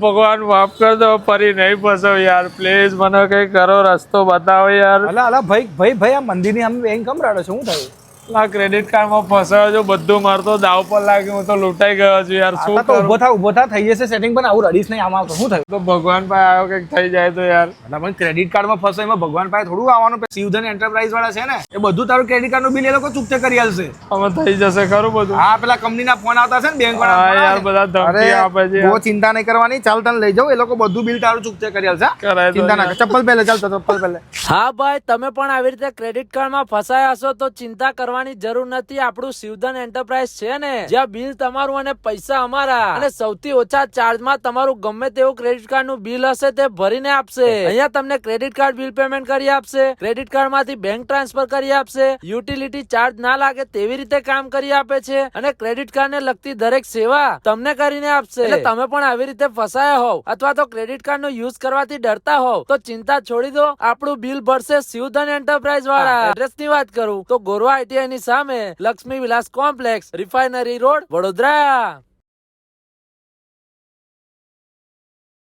ભગવાન માફ કર દો, ફરી નહીં ફસાવ યાર, પ્લીઝ મને કઈ કરો, રસ્તો બતાવો યાર. અલા ભાઈ આ મંદિરની આમ બેંક કમ રાડો છે, શું થયું? આ ક્રેડિટ કાર્ડ માં ફસાયો છું, બધું મારતો દાવ પર લાગ્યું, હું તો લૂંટાઈ ગયો છું યાર. શું કરું? ઉભો થા થઈ જશે સેટિંગ, પણ આવું રડીશ નહીં આમાં આવતો. શું થયું? તો ભગવાન પાસે આવ્યો કઈક થઈ જાય તો યાર. એટલે પણ ક્રેડિટ કાર્ડમાં ફસો એમાં ભગવાન પાસે થોડું આવવાનું. શિવધન એન્ટરપ્રાઇઝ વાળા છે ને, એ બધું તારું ક્રેડિટ કાર્ડ નું બિલ એ લોકો ચૂકતે કરી આલશે. અમે થઈ જશે ખરું બધું? હા, પેલા કંપનીના ફોન આવતા છે ને, બેંક હા વાળા યાર, બધા ધમકી આપે છે. બહુ ચિંતા નહીં કરવાની, ચાલ તને લઈ જાઉં, એ લોકો બધું બિલ તારું ચૂકતે કરી આલશે. કરાય તો ચિંતા ના યાર. કર, ચપ્પલ પહેલે ચાલ, ચપ્પલ પહેલે. હા ભાઈ, તમે પણ આવી રીતે ક્રેડિટ કાર્ડમાં ફસાયા હશો તો ચિંતા કરવાની જરૂર નથી. આપણું શિવધન એન્ટરપ્રાઇઝ છે ને, જ્યાં બિલ તમારું અને પૈસા અમારા, અને સૌથી ઓછા ચાર્જમાં તમારું ગમે તેવું ક્રેડિટ કાર્ડ નું બિલ હશે તે ભરીને આપશે. અહીંયા તમને ક્રેડિટ કાર્ડ બિલ પેમેન્ટ કરી આપશે, ક્રેડિટ કાર્ડ માંથી બેંક ટ્રાન્સફર કરી આપશે, યુટિલિટી ચાર્જ ના લાગે તેવી રીતે કામ કરી આપે છે, અને ક્રેડિટ કાર્ડ ને લગતી દરેક સેવા તમને કરીને આપશે. એટલે તમે પણ આવી રીતે ફસાયા હોવ અથવા તો ક્રેડિટ કાર્ડ નો યુઝ કરવાથી ડરતા હોવ તો ચિંતા છોડી દો, આપણું બિલ ભરશે શિવધન એન્ટરપ્રાઇઝ વાળા. એડ્રેસ ની વાત કરું તો ગોરવા ITI ની સામે લક્ષ્મી વિલાસ કોમ્પ્લેક્સ, રિફાઇનરી રોડ, વડોદરા.